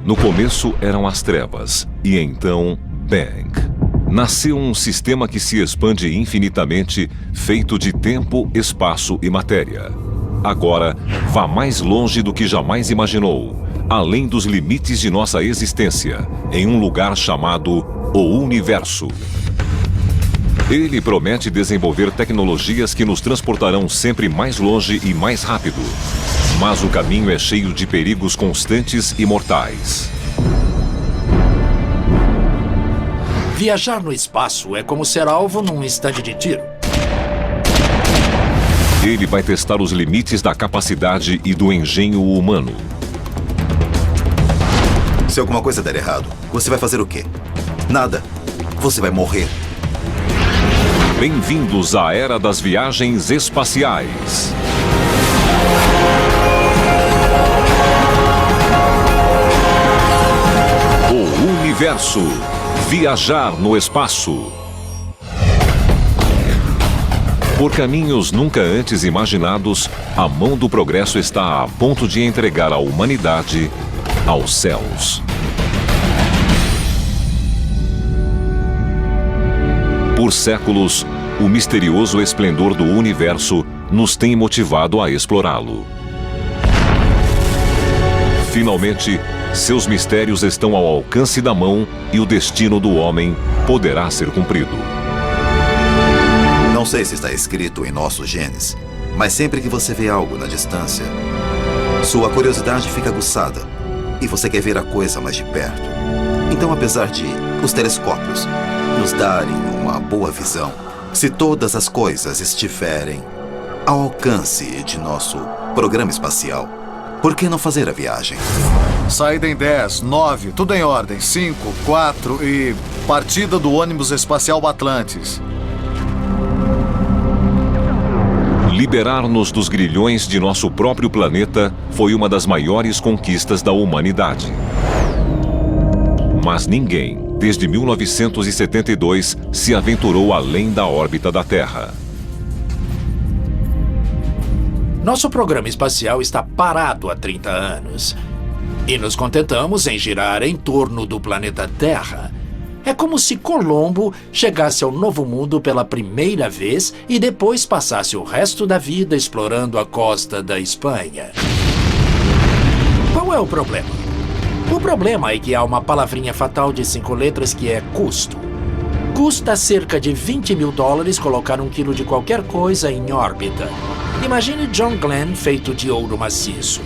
No começo eram as trevas, e então, Bang. Nasceu um sistema que se expande infinitamente, feito de tempo, espaço e matéria. Agora, vá mais longe do que jamais imaginou, além dos limites de nossa existência, em um lugar chamado o Universo. Ele promete desenvolver tecnologias que nos transportarão sempre mais longe e mais rápido. Mas o caminho é cheio de perigos constantes e mortais. Viajar no espaço é como ser alvo num estande de tiro. Ele vai testar os limites da capacidade e do engenho humano. Se alguma coisa der errado, você vai fazer o quê? Nada. Você vai morrer. Bem-vindos à Era das Viagens Espaciais. O Universo. Viajar no espaço. Por caminhos nunca antes imaginados, a mão do progresso está a ponto de entregar a humanidade aos céus. Por séculos, o misterioso esplendor do universo nos tem motivado a explorá-lo. Finalmente, seus mistérios estão ao alcance da mão e o destino do homem poderá ser cumprido. Não sei se está escrito em nossos genes, mas sempre que você vê algo na distância, sua curiosidade fica aguçada e você quer ver a coisa mais de perto. Então, apesar de os telescópios nos darem uma boa visão, se todas as coisas estiverem ao alcance de nosso programa espacial, por que não fazer a viagem? Saída em 10, 9, tudo em ordem. 5, 4 e... partida do ônibus espacial Atlantis. Liberar-nos dos grilhões de nosso próprio planeta foi uma das maiores conquistas da humanidade. Mas ninguém, desde 1972, se aventurou além da órbita da Terra. Nosso programa espacial está parado há 30 anos. E nos contentamos em girar em torno do planeta Terra. É como se Colombo chegasse ao Novo Mundo pela primeira vez e depois passasse o resto da vida explorando a costa da Espanha. Qual é o problema? O problema é que há uma palavrinha fatal de 5 letras que é custo. Custa cerca de $20 mil colocar 1 quilo de qualquer coisa em órbita. Imagine John Glenn feito de ouro maciço.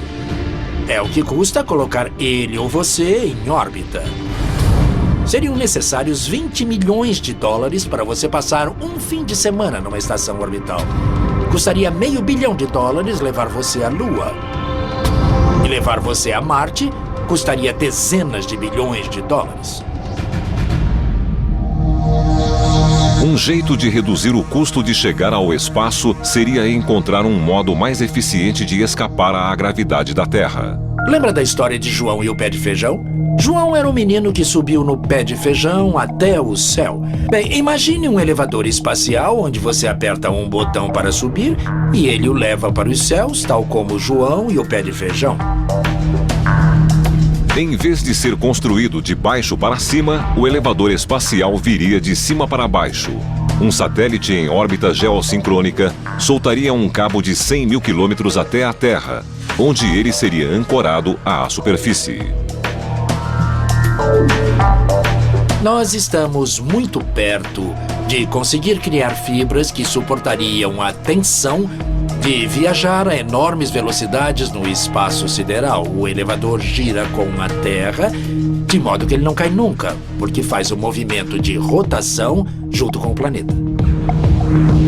É o que custa colocar ele ou você em órbita. Seriam necessários $20 milhões para você passar um fim de semana numa estação orbital. Custaria $500 milhão levar você à Lua. E levar você a Marte custaria dezenas de bilhões de dólares. Um jeito de reduzir o custo de chegar ao espaço seria encontrar um modo mais eficiente de escapar à gravidade da Terra. Lembra da história de João e o pé de feijão? João era um menino que subiu no pé de feijão até o céu. Bem, imagine um elevador espacial onde você aperta um botão para subir e ele o leva para os céus, tal como João e o pé de feijão. Em vez de ser construído de baixo para cima, o elevador espacial viria de cima para baixo. Um satélite em órbita geossincrônica soltaria um cabo de 100 mil quilômetros até a Terra, onde ele seria ancorado à superfície. Nós estamos muito perto de conseguir criar fibras que suportariam a tensão de viajar a enormes velocidades no espaço sideral. O elevador gira com a Terra, de modo que ele não cai nunca, porque faz um movimento de rotação junto com o planeta.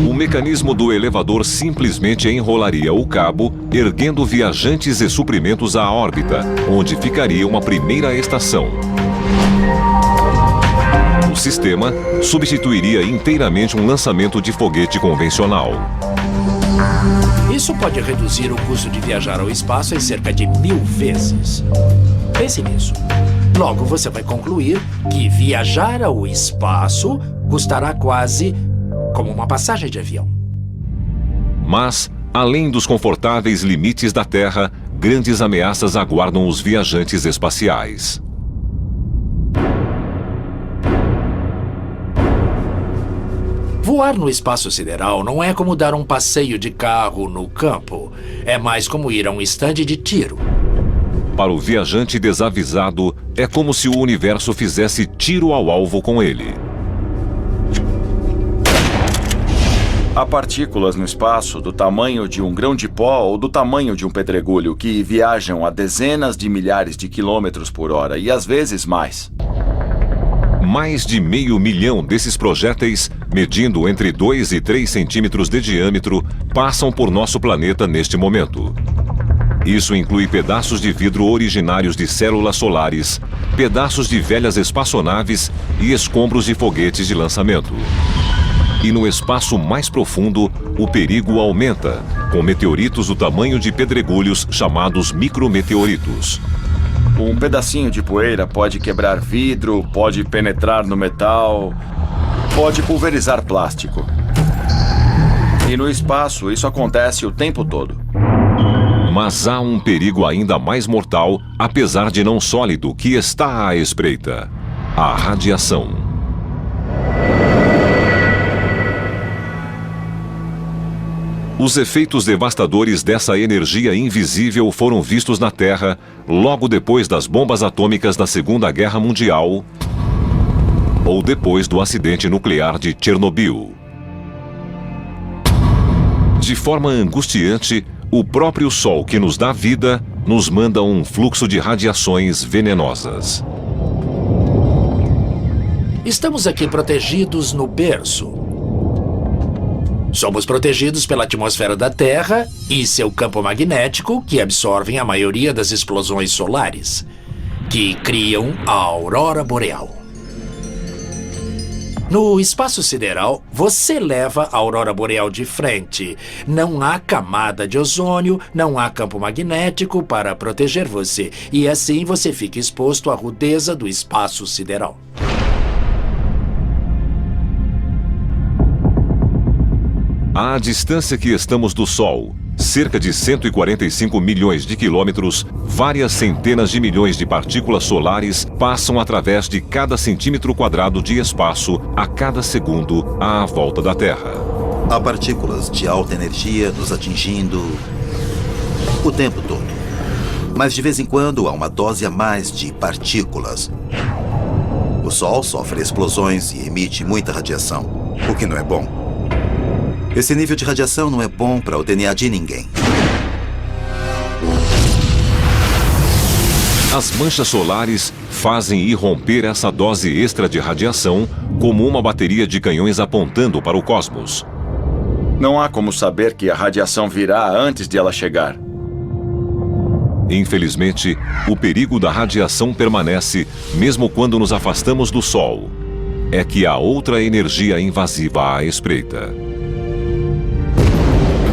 O mecanismo do elevador simplesmente enrolaria o cabo, erguendo viajantes e suprimentos à órbita, onde ficaria uma primeira estação. O sistema substituiria inteiramente um lançamento de foguete convencional. Isso pode reduzir o custo de viajar ao espaço em cerca de 1000 vezes. Pense nisso. Logo, você vai concluir que viajar ao espaço custará quase como uma passagem de avião. Mas, além dos confortáveis limites da Terra, grandes ameaças aguardam os viajantes espaciais. Voar no espaço sideral não é como dar um passeio de carro no campo. É mais como ir a um estande de tiro. Para o viajante desavisado, é como se o universo fizesse tiro ao alvo com ele. Há partículas no espaço do tamanho de um grão de pó ou do tamanho de um pedregulho que viajam a dezenas de milhares de quilômetros por hora e às vezes mais. Mais de 500 mil desses projéteis, medindo entre 2 e 3 centímetros de diâmetro, passam por nosso planeta neste momento. Isso inclui pedaços de vidro originários de células solares, pedaços de velhas espaçonaves e escombros de foguetes de lançamento. E no espaço mais profundo, o perigo aumenta, com meteoritos do tamanho de pedregulhos chamados micrometeoritos. Um pedacinho de poeira pode quebrar vidro, pode penetrar no metal, pode pulverizar plástico. E no espaço, isso acontece o tempo todo. Mas há um perigo ainda mais mortal, apesar de não sólido, que está à espreita: a radiação. Os efeitos devastadores dessa energia invisível foram vistos na Terra logo depois das bombas atômicas da Segunda Guerra Mundial ou depois do acidente nuclear de Chernobyl. De forma angustiante, o próprio Sol que nos dá vida nos manda um fluxo de radiações venenosas. Estamos aqui protegidos no berço. Somos protegidos pela atmosfera da Terra e seu campo magnético, que absorvem a maioria das explosões solares, que criam a aurora boreal. No espaço sideral, você leva a aurora boreal de frente. Não há camada de ozônio, não há campo magnético para proteger você, e assim você fica exposto à rudeza do espaço sideral. À distância que estamos do Sol, cerca de 145 milhões de quilômetros, várias centenas de milhões de partículas solares passam através de cada centímetro quadrado de espaço a cada segundo à volta da Terra. Há partículas de alta energia nos atingindo o tempo todo. Mas de vez em quando há uma dose a mais de partículas. O Sol sofre explosões e emite muita radiação, o que não é bom. Esse nível de radiação não é bom para o DNA de ninguém. As manchas solares fazem irromper essa dose extra de radiação como uma bateria de canhões apontando para o cosmos. Não há como saber que a radiação virá antes de ela chegar. Infelizmente, o perigo da radiação permanece mesmo quando nos afastamos do Sol. É que há outra energia invasiva à espreita.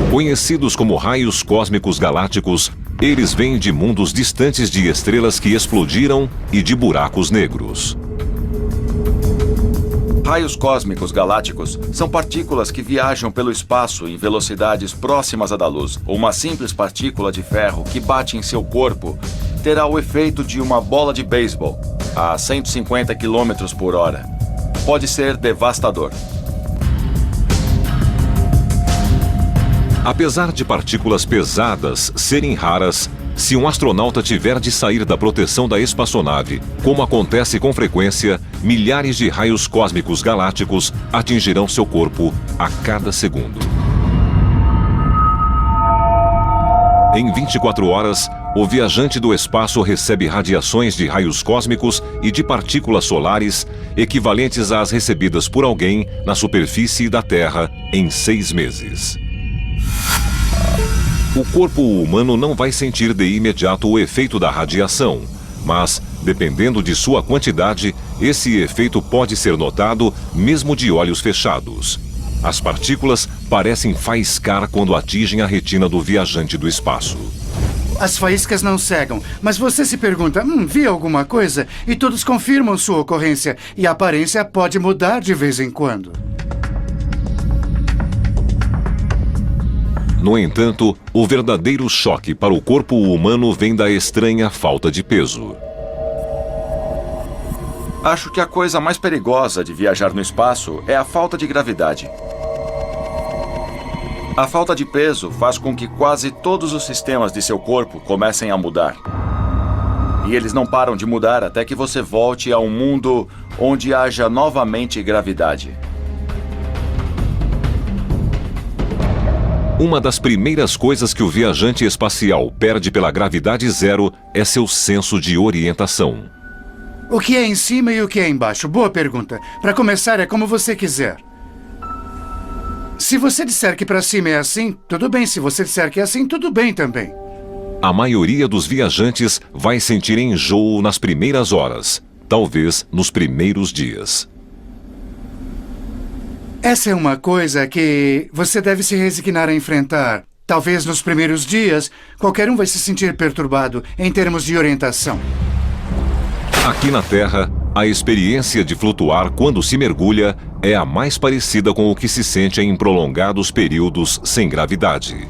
Conhecidos como raios cósmicos galácticos, eles vêm de mundos distantes de estrelas que explodiram e de buracos negros. Raios cósmicos galácticos são partículas que viajam pelo espaço em velocidades próximas à da luz. Uma simples partícula de ferro que bate em seu corpo terá o efeito de uma bola de beisebol a 150 km por hora. Pode ser devastador. Apesar de partículas pesadas serem raras, se um astronauta tiver de sair da proteção da espaçonave, como acontece com frequência, milhares de raios cósmicos galácticos atingirão seu corpo a cada segundo. Em 24 horas, o viajante do espaço recebe radiações de raios cósmicos e de partículas solares equivalentes às recebidas por alguém na superfície da Terra em 6 meses. O corpo humano não vai sentir de imediato o efeito da radiação, mas, dependendo de sua quantidade, esse efeito pode ser notado mesmo de olhos fechados. As partículas parecem faiscar quando atingem a retina do viajante do espaço. As faíscas não cegam, mas você se pergunta, vi alguma coisa? E todos confirmam sua ocorrência, e a aparência pode mudar de vez em quando. No entanto, o verdadeiro choque para o corpo humano vem da estranha falta de peso. Acho que a coisa mais perigosa de viajar no espaço é a falta de gravidade. A falta de peso faz com que quase todos os sistemas de seu corpo comecem a mudar. E eles não param de mudar até que você volte a um mundo onde haja novamente gravidade. Uma das primeiras coisas que o viajante espacial perde pela gravidade zero é seu senso de orientação. O que é em cima e o que é embaixo? Boa pergunta. Para começar, é como você quiser. Se você disser que para cima é assim, tudo bem. Se você disser que é assim, tudo bem também. A maioria dos viajantes vai sentir enjoo nas primeiras horas, talvez nos primeiros dias. Essa é uma coisa que você deve se resignar a enfrentar. Talvez nos primeiros dias, qualquer um vai se sentir perturbado em termos de orientação. Aqui na Terra, a experiência de flutuar quando se mergulha é a mais parecida com o que se sente em prolongados períodos sem gravidade.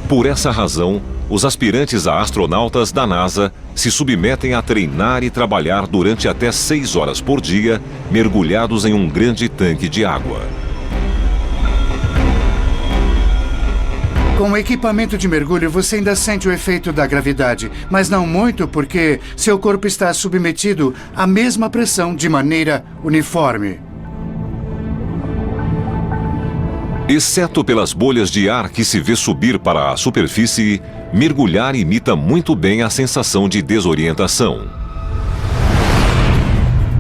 Por essa razão, os aspirantes a astronautas da NASA se submetem a treinar e trabalhar durante até 6 horas por dia, mergulhados em um grande tanque de água. Com o equipamento de mergulho, você ainda sente o efeito da gravidade, mas não muito porque seu corpo está submetido à mesma pressão de maneira uniforme. Exceto pelas bolhas de ar que se vê subir para a superfície, mergulhar imita muito bem a sensação de desorientação.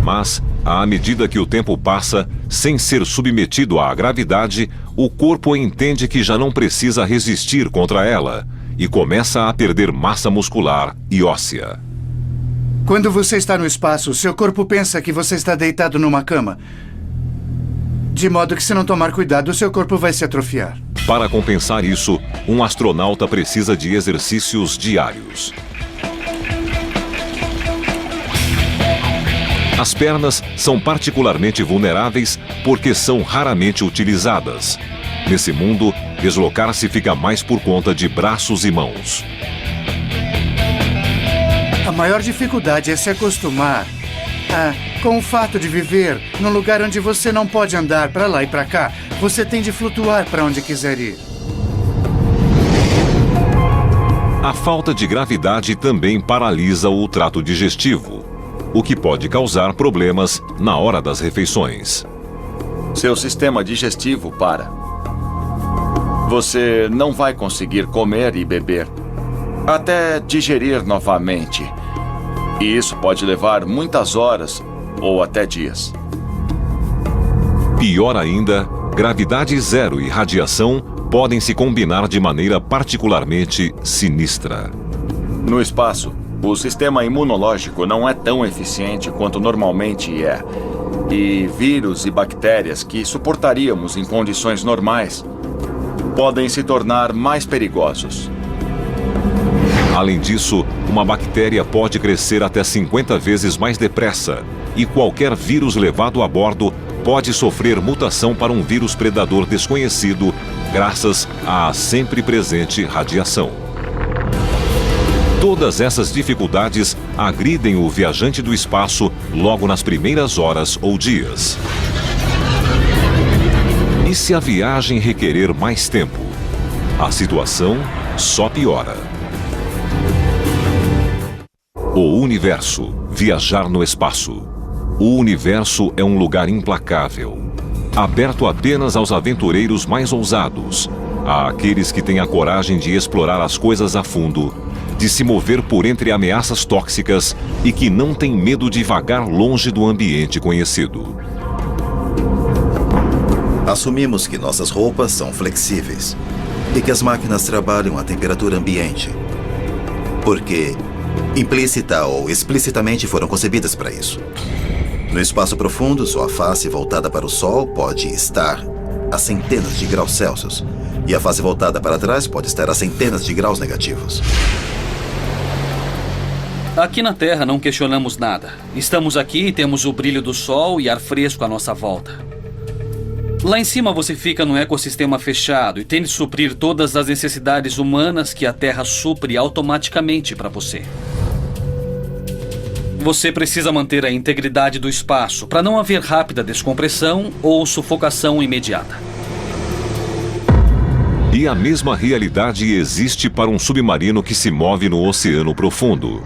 Mas, à medida que o tempo passa, sem ser submetido à gravidade, o corpo entende que já não precisa resistir contra ela e começa a perder massa muscular e óssea. Quando você está no espaço, seu corpo pensa que você está deitado numa cama. De modo que, se não tomar cuidado, seu corpo vai se atrofiar. Para compensar isso, um astronauta precisa de exercícios diários. As pernas são particularmente vulneráveis porque são raramente utilizadas. Nesse mundo, deslocar-se fica mais por conta de braços e mãos. A maior dificuldade é se acostumar com o fato de viver num lugar onde você não pode andar para lá e para cá. Você tem de flutuar para onde quiser ir. A falta de gravidade também paralisa o trato digestivo, o que pode causar problemas na hora das refeições. Seu sistema digestivo para. Você não vai conseguir comer e beber, até digerir novamente. E isso pode levar muitas horas ou até dias. Pior ainda, gravidade zero e radiação podem se combinar de maneira particularmente sinistra. No espaço, o sistema imunológico não é tão eficiente quanto normalmente é. E vírus e bactérias que suportaríamos em condições normais podem se tornar mais perigosos. Além disso, uma bactéria pode crescer até 50 vezes mais depressa e qualquer vírus levado a bordo pode sofrer mutação para um vírus predador desconhecido graças à sempre presente radiação. Todas essas dificuldades agridem o viajante do espaço logo nas primeiras horas ou dias. E se a viagem requerer mais tempo? A situação só piora. O universo, viajar no espaço. O universo é um lugar implacável, aberto apenas aos aventureiros mais ousados, àqueles que têm a coragem de explorar as coisas a fundo, de se mover por entre ameaças tóxicas e que não têm medo de vagar longe do ambiente conhecido. Assumimos que nossas roupas são flexíveis e que as máquinas trabalham à temperatura ambiente, porque implícita ou explicitamente foram concebidas para isso. No espaço profundo, sua face voltada para o Sol pode estar a centenas de graus Celsius e a face voltada para trás pode estar a centenas de graus negativos. Aqui na Terra não questionamos nada. Estamos aqui e temos o brilho do sol e ar fresco à nossa volta. Lá em cima você fica num ecossistema fechado e tem de suprir todas as necessidades humanas que a Terra supre automaticamente para você. Você precisa manter a integridade do espaço para não haver rápida descompressão ou sufocação imediata. E a mesma realidade existe para um submarino que se move no oceano profundo.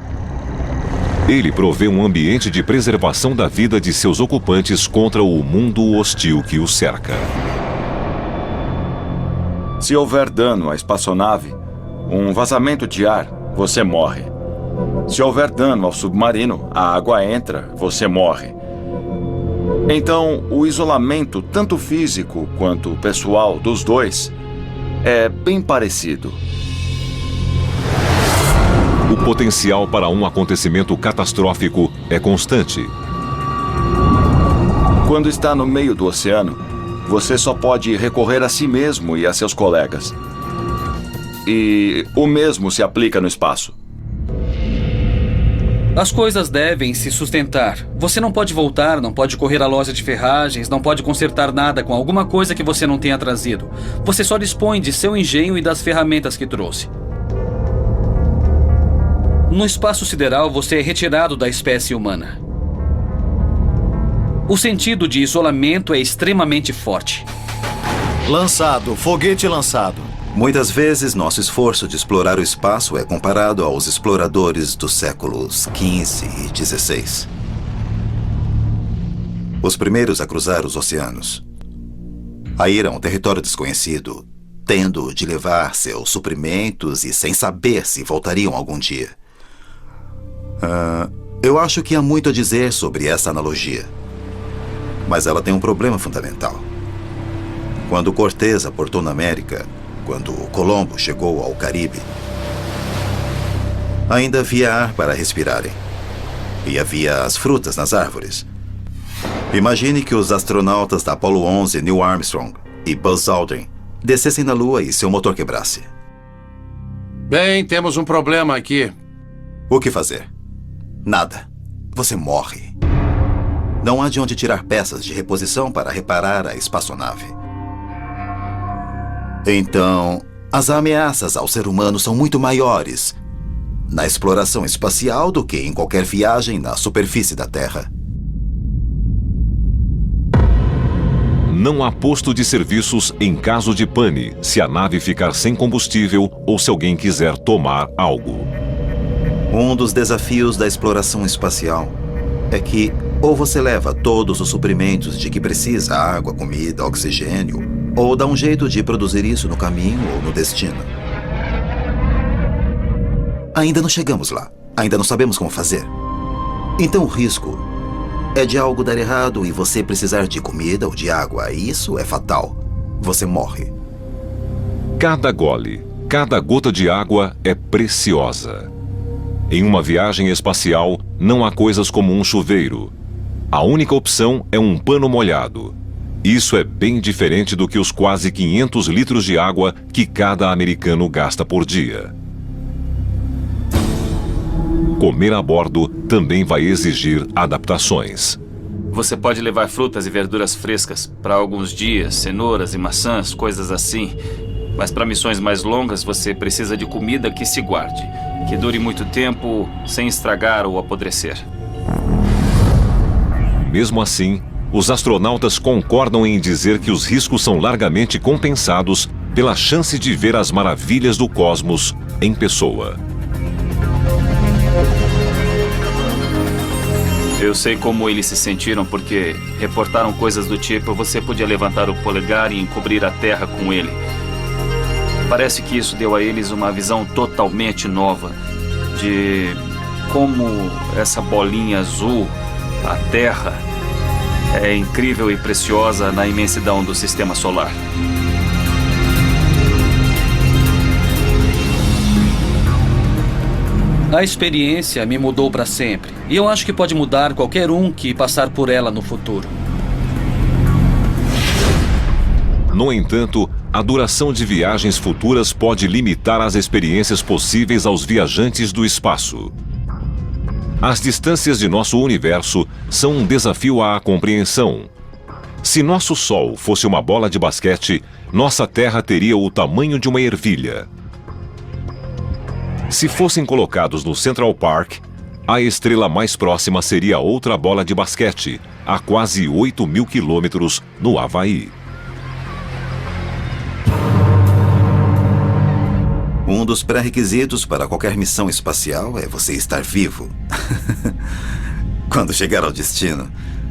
Ele provê um ambiente de preservação da vida de seus ocupantes contra o mundo hostil que os cerca. Se houver dano à espaçonave, um vazamento de ar, você morre. Se houver dano ao submarino, a água entra, você morre. Então, o isolamento, tanto físico quanto pessoal dos dois, é bem parecido. O potencial para um acontecimento catastrófico é constante. Quando está no meio do oceano, você só pode recorrer a si mesmo e a seus colegas. E o mesmo se aplica no espaço. As coisas devem se sustentar. Você não pode voltar, não pode correr à loja de ferragens, não pode consertar nada com alguma coisa que você não tenha trazido. Você só dispõe de seu engenho e das ferramentas que trouxe. No espaço sideral, você é retirado da espécie humana. O sentido de isolamento é extremamente forte. Lançado, foguete lançado. Muitas vezes, nosso esforço de explorar o espaço é comparado aos exploradores dos séculos XV e XVI. Os primeiros a cruzar os oceanos. A ir a um território desconhecido, tendo de levar seus suprimentos e sem saber se voltariam algum dia. Eu acho que há muito a dizer sobre essa analogia. Mas ela tem um problema fundamental. Quando Cortés aportou na América, quando Colombo chegou ao Caribe, ainda havia ar para respirarem. E havia as frutas nas árvores. Imagine que os astronautas da Apollo 11, Neil Armstrong e Buzz Aldrin, descessem na Lua e seu motor quebrasse. Bem, temos um problema aqui. O que fazer? Nada. Você morre. Não há de onde tirar peças de reposição para reparar a espaçonave. Então, as ameaças ao ser humano são muito maiores na exploração espacial do que em qualquer viagem na superfície da Terra. Não há posto de serviços em caso de pane, se a nave ficar sem combustível ou se alguém quiser tomar algo. Um dos desafios da exploração espacial é que ou você leva todos os suprimentos de que precisa, água, comida, oxigênio, ou dá um jeito de produzir isso no caminho ou no destino. Ainda não chegamos lá. Ainda não sabemos como fazer. Então o risco é de algo dar errado e você precisar de comida ou de água. Isso é fatal. Você morre. Cada gole, cada gota de água é preciosa. Em uma viagem espacial, não há coisas como um chuveiro. A única opção é um pano molhado. Isso é bem diferente do que os quase 500 litros de água que cada americano gasta por dia. Comer a bordo também vai exigir adaptações. Você pode levar frutas e verduras frescas para alguns dias, cenouras e maçãs, coisas assim. Mas para missões mais longas, você precisa de comida que se guarde, que dure muito tempo sem estragar ou apodrecer. Mesmo assim, os astronautas concordam em dizer que os riscos são largamente compensados pela chance de ver as maravilhas do cosmos em pessoa. Eu sei como eles se sentiram porque reportaram coisas do tipo: você podia levantar o polegar e encobrir a Terra com ele. Parece que isso deu a eles uma visão totalmente nova de como essa bolinha azul, a Terra, é incrível e preciosa na imensidão do sistema solar. A experiência me mudou para sempre. E eu acho que pode mudar qualquer um que passar por ela no futuro. No entanto, a duração de viagens futuras pode limitar as experiências possíveis aos viajantes do espaço. As distâncias de nosso universo são um desafio à compreensão. Se nosso Sol fosse uma bola de basquete, nossa Terra teria o tamanho de uma ervilha. Se fossem colocados no Central Park, a estrela mais próxima seria outra bola de basquete, a quase 8.000 quilômetros no Havaí. Um dos pré-requisitos para qualquer missão espacial é você estar vivo. Quando chegar ao destino.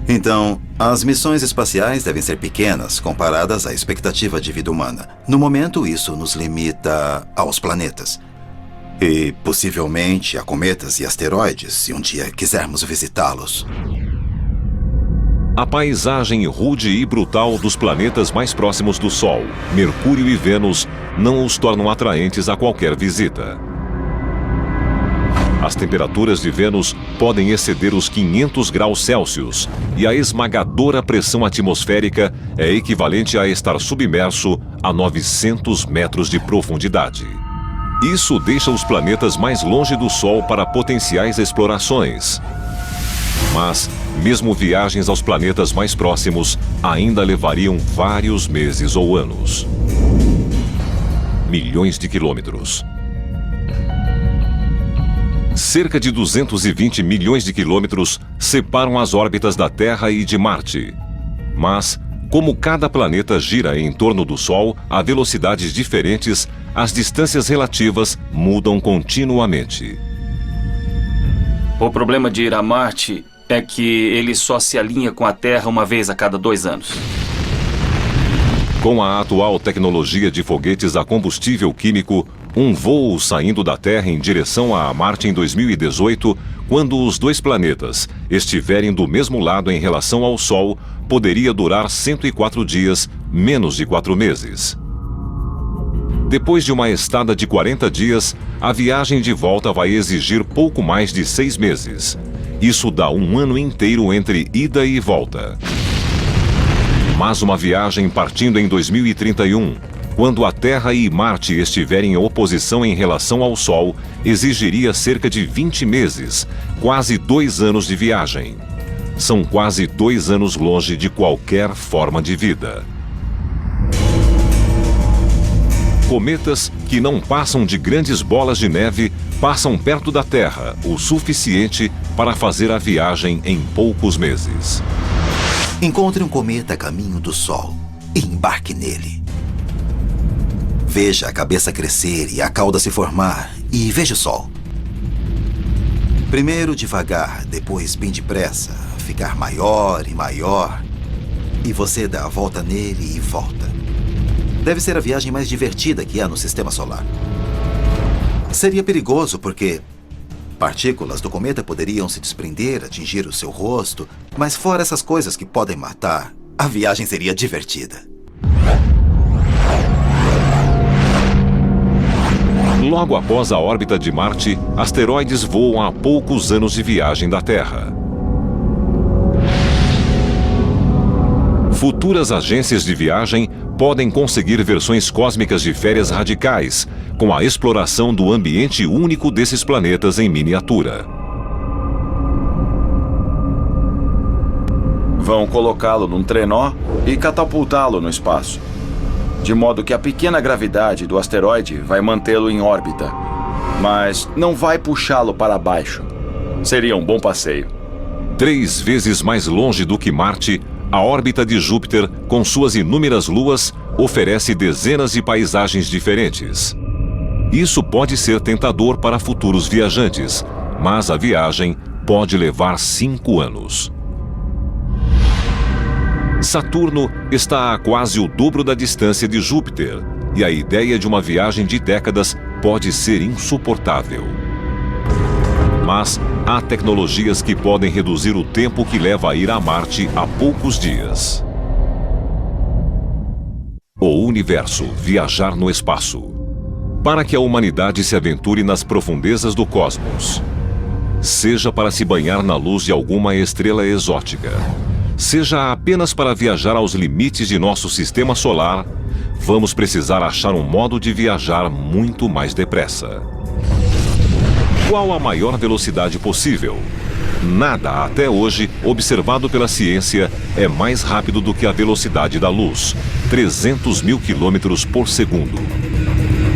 Então, as missões espaciais devem ser pequenas comparadas à expectativa de vida humana. No momento, isso nos limita aos planetas. E, possivelmente, a cometas e asteroides, se um dia quisermos visitá-los. A paisagem rude e brutal dos planetas mais próximos do Sol, Mercúrio e Vênus, não os tornam atraentes a qualquer visita. As temperaturas de Vênus podem exceder os 500 graus Celsius e a esmagadora pressão atmosférica é equivalente a estar submerso a 900 metros de profundidade. Isso deixa os planetas mais longe do Sol para potenciais explorações. Mas, mesmo viagens aos planetas mais próximos ainda levariam vários meses ou anos. Milhões de quilômetros. Cerca de 220 milhões de quilômetros separam as órbitas da Terra e de Marte. Mas, como cada planeta gira em torno do Sol a velocidades diferentes, as distâncias relativas mudam continuamente. O problema de ir a Marte é que ele só se alinha com a Terra uma vez a cada 2 anos. Com a atual tecnologia de foguetes a combustível químico, um voo saindo da Terra em direção a Marte em 2018, quando os dois planetas estiverem do mesmo lado em relação ao Sol, poderia durar 104 dias, menos de 4 meses. Depois de uma estada de 40 dias, a viagem de volta vai exigir pouco mais de 6 meses. Isso dá um ano inteiro entre ida e volta. Mas uma viagem partindo em 2031, quando a Terra e Marte estiverem em oposição em relação ao Sol, exigiria cerca de 20 meses, quase 2 anos de viagem. São quase 2 anos longe de qualquer forma de vida. Cometas que não passam de grandes bolas de neve passam perto da Terra o suficiente para fazer a viagem em poucos meses. Encontre um cometa a caminho do Sol e embarque nele. Veja a cabeça crescer e a cauda se formar e veja o Sol. Primeiro devagar, depois bem depressa, ficar maior e maior. E você dá a volta nele e volta. Deve ser a viagem mais divertida que há no Sistema Solar. Seria perigoso porque partículas do cometa poderiam se desprender, atingir o seu rosto, mas fora essas coisas que podem matar, a viagem seria divertida. Logo após a órbita de Marte, asteroides voam a poucos anos de viagem da Terra. Futuras agências de viagem podem conseguir versões cósmicas de férias radicais, com a exploração do ambiente único desses planetas em miniatura. Vão colocá-lo num trenó e catapultá-lo no espaço, de modo que a pequena gravidade do asteroide vai mantê-lo em órbita, mas não vai puxá-lo para baixo. Seria um bom passeio. 3 vezes mais longe do que Marte, a órbita de Júpiter, com suas inúmeras luas, oferece dezenas de paisagens diferentes. Isso pode ser tentador para futuros viajantes, mas a viagem pode levar 5 anos. Saturno está a quase o dobro da distância de Júpiter, e a ideia de uma viagem de décadas pode ser insuportável. Mas há tecnologias que podem reduzir o tempo que leva a ir a Marte a poucos dias. O universo, viajar no espaço. Para que a humanidade se aventure nas profundezas do cosmos. Seja para se banhar na luz de alguma estrela exótica, seja apenas para viajar aos limites de nosso sistema solar, vamos precisar achar um modo de viajar muito mais depressa. Qual a maior velocidade possível? Nada até hoje, observado pela ciência, é mais rápido do que a velocidade da luz, 300 mil quilômetros por segundo.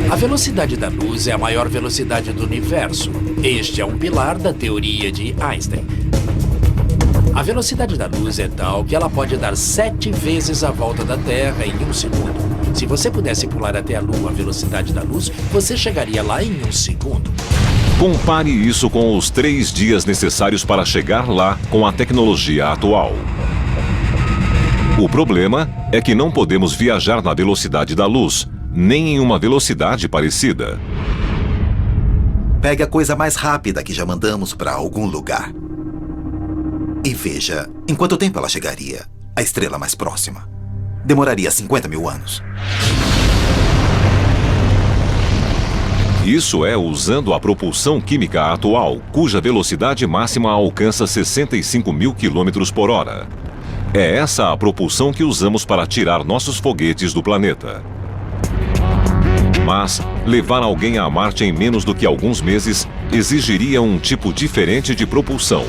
A velocidade da luz é a maior velocidade do universo. Este é um pilar da teoria de Einstein. A velocidade da luz é tal que ela pode dar 7 vezes a volta da Terra em 1 segundo. Se você pudesse pular até a Lua à velocidade da luz, você chegaria lá em 1 segundo. Compare isso com os 3 dias necessários para chegar lá com a tecnologia atual. O problema é que não podemos viajar na velocidade da luz, nem em uma velocidade parecida. Pegue a coisa mais rápida que já mandamos para algum lugar. E veja em quanto tempo ela chegaria à estrela mais próxima. Demoraria 50 mil anos. Isso é usando a propulsão química atual, cuja velocidade máxima alcança 65 mil quilômetros por hora. É essa a propulsão que usamos para tirar nossos foguetes do planeta. Mas levar alguém a Marte em menos do que alguns meses exigiria um tipo diferente de propulsão.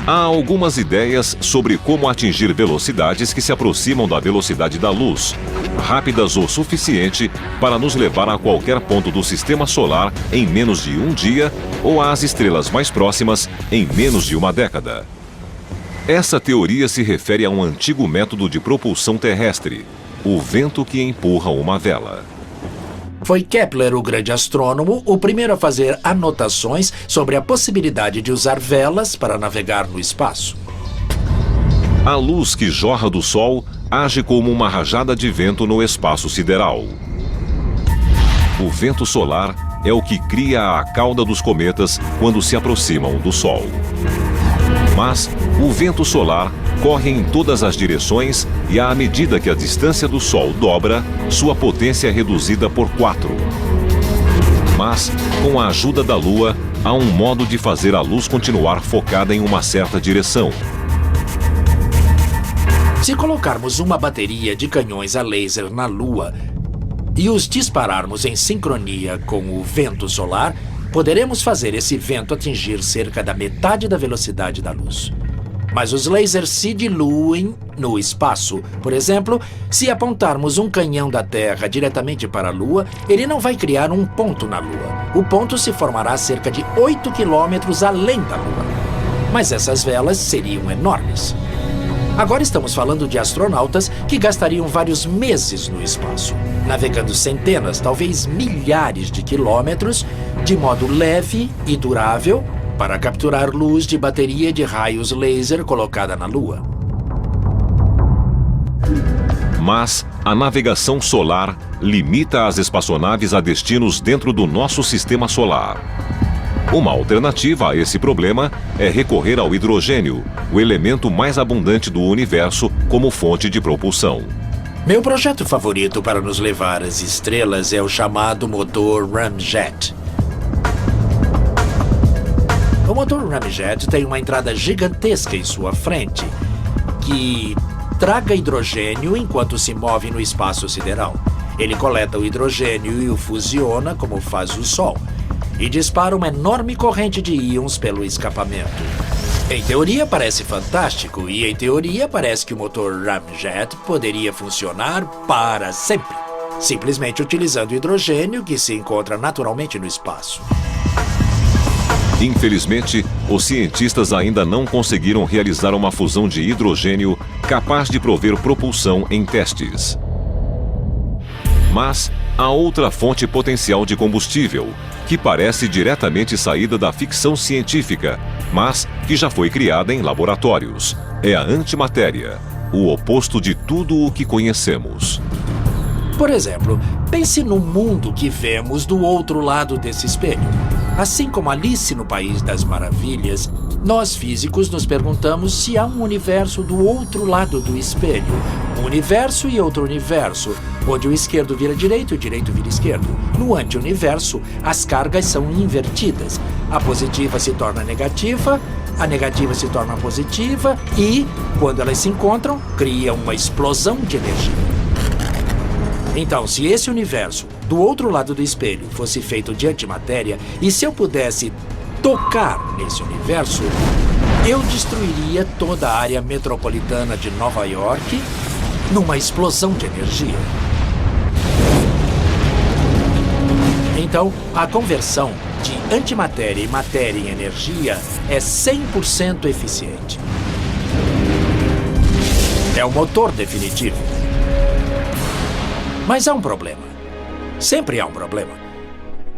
Há algumas ideias sobre como atingir velocidades que se aproximam da velocidade da luz, rápidas o suficiente para nos levar a qualquer ponto do sistema solar em menos de um dia ou às estrelas mais próximas em menos de uma década. Essa teoria se refere a um antigo método de propulsão terrestre, o vento que empurra uma vela. Foi Kepler, o grande astrônomo, o primeiro a fazer anotações sobre a possibilidade de usar velas para navegar no espaço. A luz que jorra do Sol age como uma rajada de vento no espaço sideral. O vento solar é o que cria a cauda dos cometas quando se aproximam do Sol. Mas o vento solar corre em todas as direções e, à medida que a distância do Sol dobra, sua potência é reduzida por 4. Mas, com a ajuda da Lua, há um modo de fazer a luz continuar focada em uma certa direção. Se colocarmos uma bateria de canhões a laser na Lua e os dispararmos em sincronia com o vento solar, poderemos fazer esse vento atingir cerca da metade da velocidade da luz. Mas os lasers se diluem no espaço. Por exemplo, se apontarmos um canhão da Terra diretamente para a Lua, ele não vai criar um ponto na Lua. O ponto se formará cerca de 8 quilômetros além da Lua. Mas essas velas seriam enormes. Agora estamos falando de astronautas que gastariam vários meses no espaço, navegando centenas, talvez milhares de quilômetros, de modo leve e durável, para capturar luz de bateria de raios laser colocada na Lua. Mas a navegação solar limita as espaçonaves a destinos dentro do nosso sistema solar. Uma alternativa a esse problema é recorrer ao hidrogênio, o elemento mais abundante do universo como fonte de propulsão. Meu projeto favorito para nos levar às estrelas é o chamado motor Ramjet. O motor Ramjet tem uma entrada gigantesca em sua frente, que traga hidrogênio enquanto se move no espaço sideral. Ele coleta o hidrogênio e o fusiona, como faz o Sol, e dispara uma enorme corrente de íons pelo escapamento. Em teoria parece fantástico, e em teoria parece que o motor Ramjet poderia funcionar para sempre, simplesmente utilizando o hidrogênio que se encontra naturalmente no espaço. Infelizmente, os cientistas ainda não conseguiram realizar uma fusão de hidrogênio capaz de prover propulsão em testes. Mas há outra fonte potencial de combustível, que parece diretamente saída da ficção científica, mas que já foi criada em laboratórios. É a antimatéria, o oposto de tudo o que conhecemos. Por exemplo, pense no mundo que vemos do outro lado desse espelho. Assim como Alice no País das Maravilhas, nós físicos nos perguntamos se há um universo do outro lado do espelho. Um universo e outro universo, onde o esquerdo vira direito e o direito vira esquerdo. No anti-universo, as cargas são invertidas. A positiva se torna negativa, a negativa se torna positiva e, quando elas se encontram, cria uma explosão de energia. Então, se esse universo, do outro lado do espelho, fosse feito de antimatéria, e se eu pudesse tocar nesse universo, Eu destruiria toda a área metropolitana de Nova York numa explosão de energia. Então, a conversão de antimatéria e matéria em energia é 100% eficiente. É o motor definitivo. Mas há um problema. Sempre há um problema.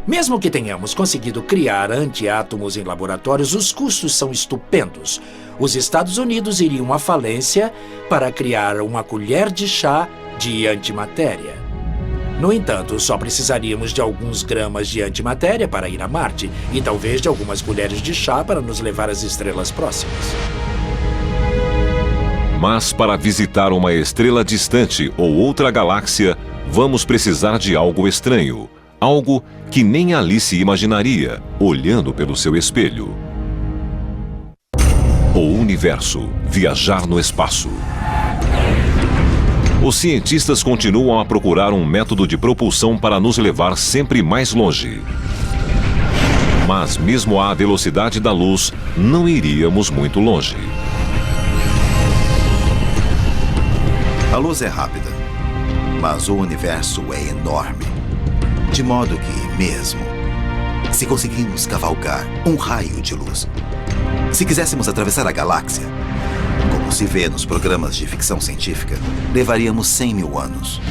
Mesmo que tenhamos conseguido criar antiátomos em laboratórios, os custos são estupendos. Os Estados Unidos iriam à falência para criar uma colher de chá de antimatéria. No entanto, só precisaríamos de alguns gramas de antimatéria para ir a Marte e talvez de algumas colheres de chá para nos levar às estrelas próximas. Mas para visitar uma estrela distante ou outra galáxia, vamos precisar de algo estranho. Algo que nem Alice imaginaria, olhando pelo seu espelho. O universo, viajar no espaço. Os cientistas continuam a procurar um método de propulsão para nos levar sempre mais longe. Mas mesmo à velocidade da luz, não iríamos muito longe. A luz é rápida, mas o universo é enorme. De modo que, mesmo se conseguirmos cavalgar um raio de luz, se quiséssemos atravessar a galáxia, como se vê nos programas de ficção científica, levaríamos 100 mil anos.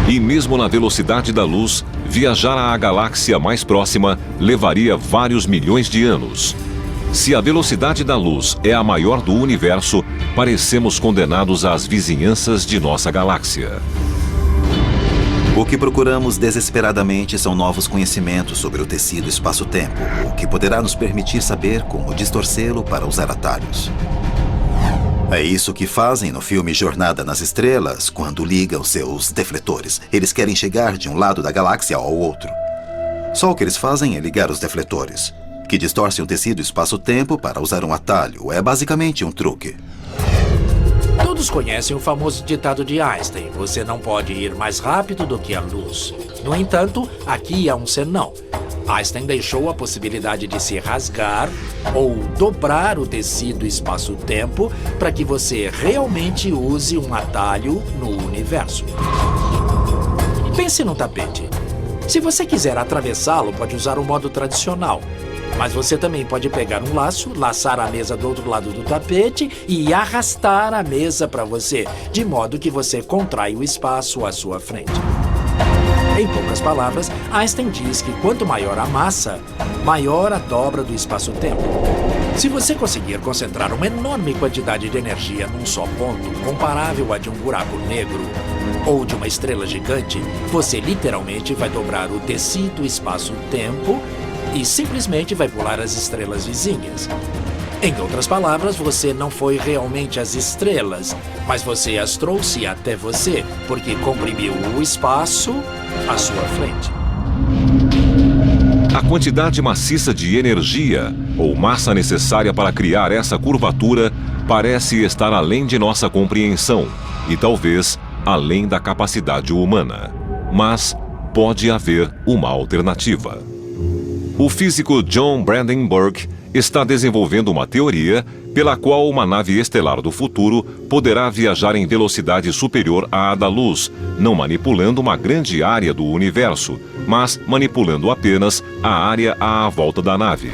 E mesmo na velocidade da luz, viajar à galáxia mais próxima levaria vários milhões de anos. Se a velocidade da luz é a maior do universo, parecemos condenados às vizinhanças de nossa galáxia. O que procuramos desesperadamente são novos conhecimentos sobre o tecido espaço-tempo, o que poderá nos permitir saber como distorcê-lo para usar atalhos. É isso que fazem no filme Jornada nas Estrelas, quando ligam seus defletores. Eles querem chegar de um lado da galáxia ao outro. Só o que eles fazem é ligar os defletores, que distorcem o tecido espaço-tempo para usar um atalho. É basicamente um truque. Todos conhecem o famoso ditado de Einstein: você não pode ir mais rápido do que a luz. No entanto, aqui há um senão. Einstein deixou a possibilidade de se rasgar ou dobrar o tecido espaço-tempo para que você realmente use um atalho no universo. Pense num tapete. Se você quiser atravessá-lo, pode usar o modo tradicional. Mas você também pode pegar um laço, laçar a mesa do outro lado do tapete e arrastar a mesa para você, de modo que você contrai o espaço à sua frente. Em poucas palavras, Einstein diz que quanto maior a massa, maior a dobra do espaço-tempo. Se você conseguir concentrar uma enorme quantidade de energia num só ponto, comparável a de um buraco negro ou de uma estrela gigante, você literalmente vai dobrar o tecido espaço-tempo e simplesmente vai pular as estrelas vizinhas. Em outras palavras, você não foi realmente às estrelas, mas você as trouxe até você, porque comprimiu o espaço à sua frente. A quantidade maciça de energia ou massa necessária para criar essa curvatura parece estar além de nossa compreensão e talvez além da capacidade humana. Mas pode haver uma alternativa. O físico John Brandenburg está desenvolvendo uma teoria pela qual uma nave estelar do futuro poderá viajar em velocidade superior à da luz, não manipulando uma grande área do universo, mas manipulando apenas a área à volta da nave.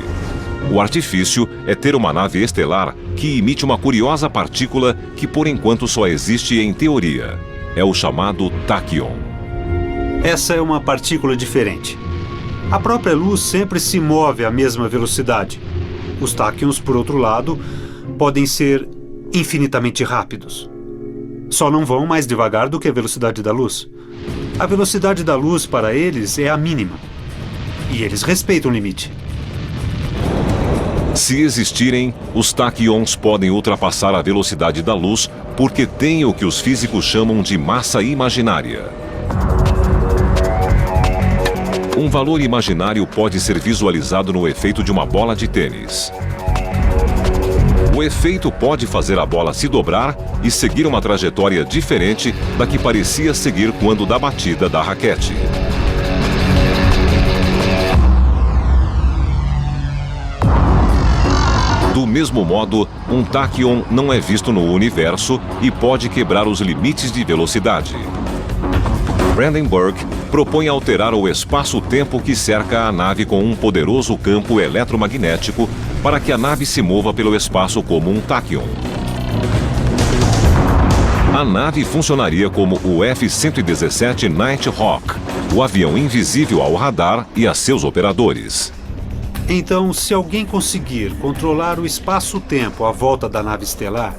O artifício é ter uma nave estelar que emite uma curiosa partícula que por enquanto só existe em teoria. É o chamado táquion. Essa é uma partícula diferente. A própria luz sempre se move à mesma velocidade. Os táquions, por outro lado, podem ser infinitamente rápidos. Só não vão mais devagar do que a velocidade da luz. A velocidade da luz para eles é a mínima. E eles respeitam o limite. Se existirem, os táquions podem ultrapassar a velocidade da luz porque têm o que os físicos chamam de massa imaginária. Um valor imaginário pode ser visualizado no efeito de uma bola de tênis. O efeito pode fazer a bola se dobrar e seguir uma trajetória diferente da que parecia seguir quando da batida da raquete. mesmo modo, um táquion não é visto no universo e pode quebrar os limites de velocidade. Brandenburg propõe alterar o espaço-tempo que cerca a nave com um poderoso campo eletromagnético para que a nave se mova pelo espaço como um táquion. A nave funcionaria como o F-117 Nighthawk, o avião invisível ao radar e a seus operadores. Então, se alguém conseguir controlar o espaço-tempo à volta da nave estelar,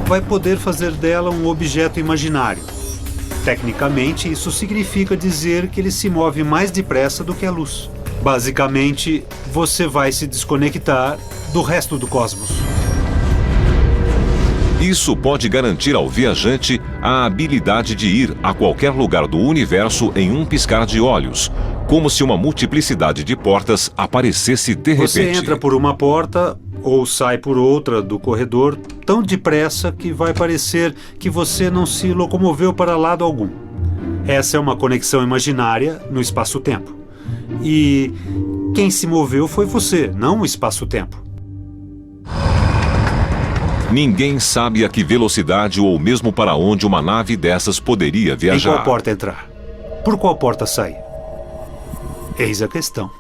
vai poder fazer dela um objeto imaginário. Tecnicamente, isso significa dizer que ele se move mais depressa do que a luz. Basicamente, você vai se desconectar do resto do cosmos. Isso pode garantir ao viajante a habilidade de ir a qualquer lugar do universo em um piscar de olhos, como se uma multiplicidade de portas aparecesse de repente. Você entra por uma porta ou sai por outra do corredor tão depressa que vai parecer que você não se locomoveu para lado algum. Essa é uma conexão imaginária no espaço-tempo. E quem se moveu foi você, não o espaço-tempo. Ninguém sabe a que velocidade ou mesmo para onde uma nave dessas poderia viajar. Em qual porta entrar? Por qual porta sair? Eis a questão.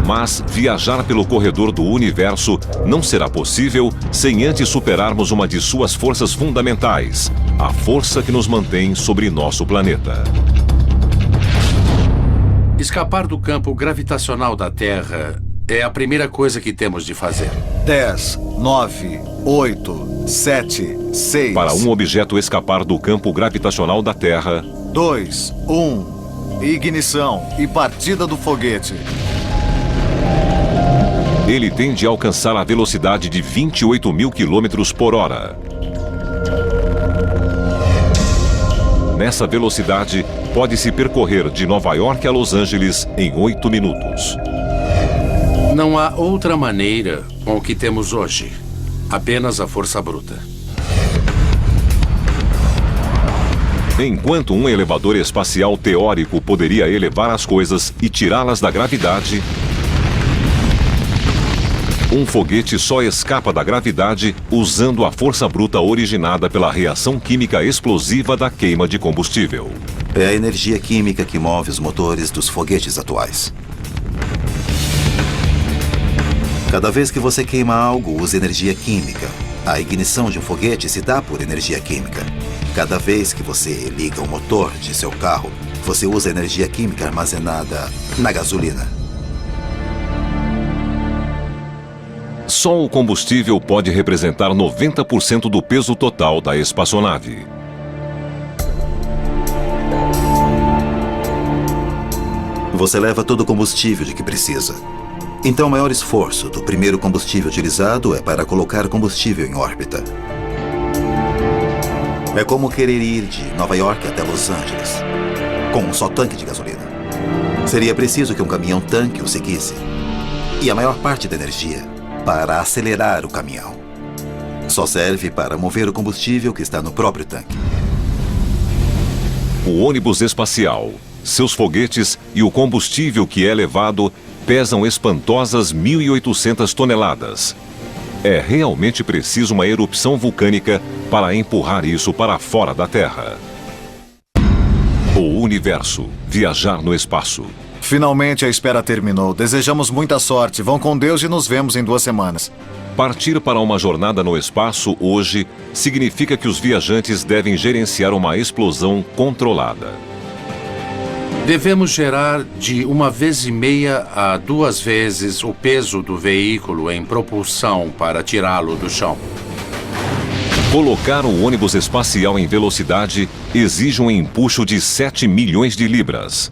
Mas viajar pelo corredor do universo não será possível sem antes superarmos uma de suas forças fundamentais, a força que nos mantém sobre nosso planeta. Escapar do campo gravitacional da Terra é a primeira coisa que temos de fazer. 10, 9, 8, 7, 6... Para um objeto escapar do campo gravitacional da Terra... 2, 1... Ignição e partida do foguete. Ele tem de alcançar a velocidade de 28.000 km por hora. Nessa velocidade, pode-se percorrer de Nova York a Los Angeles em 8 minutos. Não há outra maneira com o que temos hoje. Apenas a força bruta. Enquanto um elevador espacial teórico poderia elevar as coisas e tirá-las da gravidade, um foguete só escapa da gravidade usando a força bruta originada pela reação química explosiva da queima de combustível. É a energia química que move os motores dos foguetes atuais. Cada vez que você queima algo, usa energia química. A ignição de um foguete se dá por energia química. Cada vez que você liga o motor de seu carro, você usa energia química armazenada na gasolina. Só o combustível pode representar 90% do peso total da espaçonave. Você leva todo o combustível de que precisa. Então, o maior esforço do primeiro combustível utilizado é para colocar combustível em órbita. É como querer ir de Nova York até Los Angeles, com um só tanque de gasolina. Seria preciso que um caminhão-tanque o seguisse. E a maior parte da energia para acelerar o caminhão só serve para mover o combustível que está no próprio tanque. O ônibus espacial, seus foguetes e o combustível que é levado pesam espantosas 1.800 toneladas. É realmente preciso uma erupção vulcânica para empurrar isso para fora da Terra. O universo, viajar no espaço. Finalmente a espera terminou. Desejamos muita sorte. Vão com Deus e nos vemos em 2 semanas. Partir para uma jornada no espaço hoje significa que os viajantes devem gerenciar uma explosão controlada. Devemos gerar de 1,5 a 2 vezes o peso do veículo em propulsão para tirá-lo do chão. Colocar o ônibus espacial em velocidade exige um empuxo de 7 milhões de libras.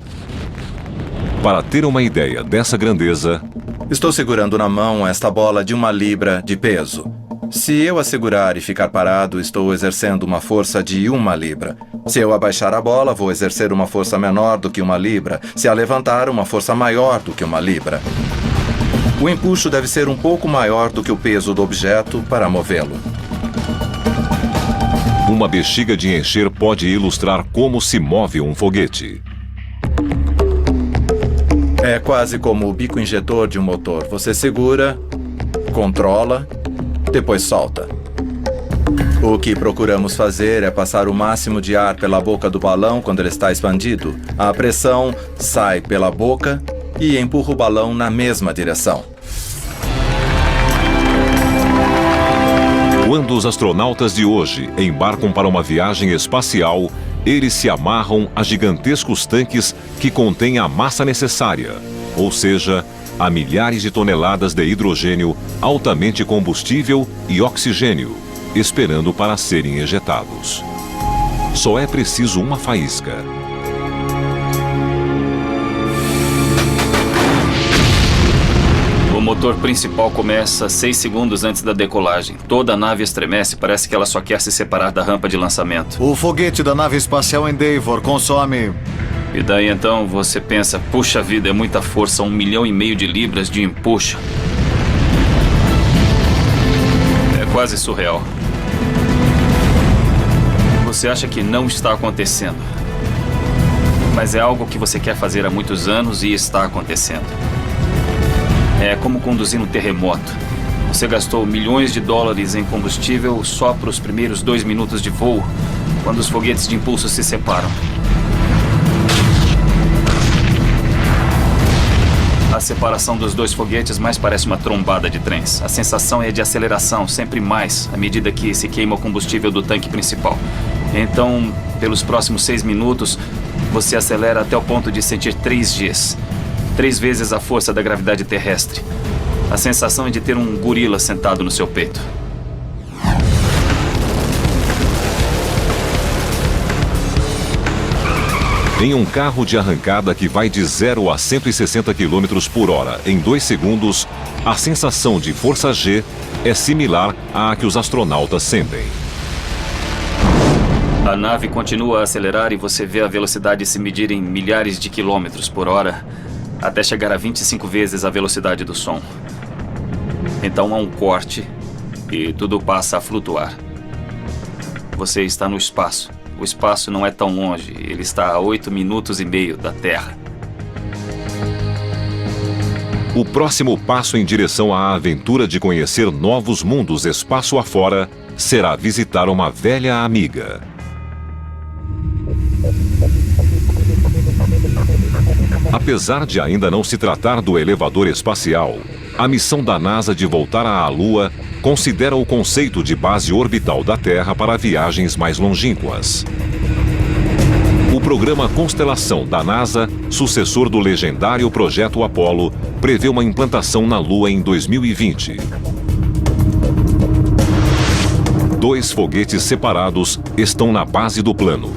Para ter uma ideia dessa grandeza... Estou segurando na mão esta bola de 1 libra de peso. Se eu a segurar e ficar parado, estou exercendo uma força de 1 libra. Se eu abaixar a bola, vou exercer uma força menor do que 1 libra. Se a levantar, uma força maior do que 1 libra. O empuxo deve ser um pouco maior do que o peso do objeto para movê-lo. Uma bexiga de encher pode ilustrar como se move um foguete. É quase como o bico injetor de um motor. Você segura controla, depois solta. O que procuramos fazer é passar o máximo de ar pela boca do balão quando ele está expandido. A pressão sai pela boca e empurra o balão na mesma direção. Quando os astronautas de hoje embarcam para uma viagem espacial, eles se amarram a gigantescos tanques que contêm a massa necessária, ou seja, a milhares de toneladas de hidrogênio altamente combustível e oxigênio, esperando para serem ejetados. Só é preciso uma faísca. O motor principal começa 6 segundos antes da decolagem. Toda a nave estremece, parece que ela só quer se separar da rampa de lançamento. O foguete da nave espacial Endeavour consome... E daí então você pensa, puxa vida, é muita força, 1,5 milhão de libras de empuxo. É quase surreal. Você acha que não está acontecendo. Mas é algo que você quer fazer há muitos anos e está acontecendo. É como conduzir um terremoto. Você gastou milhões de dólares em combustível só para os primeiros 2 minutos de voo, quando os foguetes de impulso se separam. A separação dos 2 foguetes mais parece uma trombada de trens. A sensação é de aceleração, sempre mais, à medida que se queima o combustível do tanque principal. Então, pelos próximos 6 minutos, você acelera até o ponto de sentir 3 Gs. 3 vezes a força da gravidade terrestre. A sensação é de ter um gorila sentado no seu peito. Em um carro de arrancada que vai de 0 a 160 km por hora em 2 segundos, a sensação de força G é similar à que os astronautas sentem. A nave continua a acelerar e você vê a velocidade se medir em milhares de quilômetros por hora, até chegar a 25 vezes a velocidade do som. Então há um corte e tudo passa a flutuar. Você está no espaço. O espaço não é tão longe, ele está a 8,5 minutos da Terra. O próximo passo em direção à aventura de conhecer novos mundos espaço afora será visitar uma velha amiga. Apesar de ainda não se tratar do elevador espacial, a missão da NASA de voltar à Lua considera o conceito de base orbital da Terra para viagens mais longínquas. O programa Constelação da NASA, sucessor do legendário Projeto Apollo, prevê uma implantação na Lua em 2020. 2 foguetes separados estão na base do plano.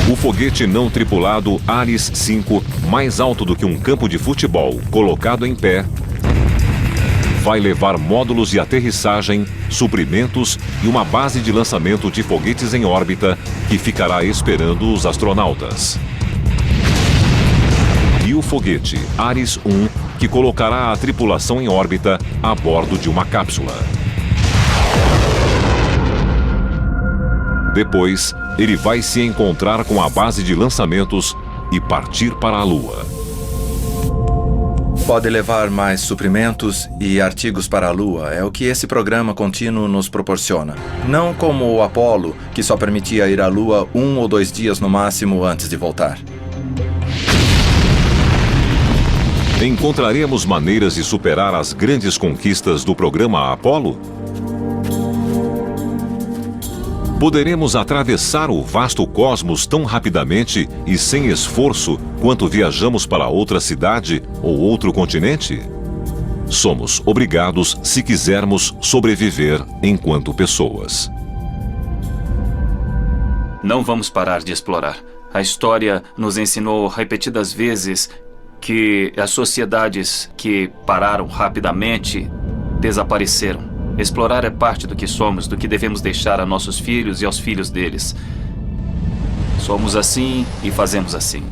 O foguete não tripulado Ares 5, mais alto do que um campo de futebol, colocado em pé, vai levar módulos de aterrissagem, suprimentos e uma base de lançamento de foguetes em órbita que ficará esperando os astronautas. E o foguete Ares 1, que colocará a tripulação em órbita a bordo de uma cápsula. Depois, ele vai se encontrar com a base de lançamentos e partir para a Lua. Pode levar mais suprimentos e artigos para a Lua, é o que esse programa contínuo nos proporciona. Não como o Apollo, que só permitia ir à Lua 1 ou 2 dias no máximo antes de voltar. Encontraremos maneiras de superar as grandes conquistas do programa Apollo? Poderemos atravessar o vasto cosmos tão rapidamente e sem esforço quanto viajamos para outra cidade ou outro continente? Somos obrigados se quisermos sobreviver enquanto pessoas. Não vamos parar de explorar. A história nos ensinou repetidas vezes que as sociedades que pararam rapidamente desapareceram. Explorar é parte do que somos, do que devemos deixar a nossos filhos e aos filhos deles. Somos assim e fazemos assim.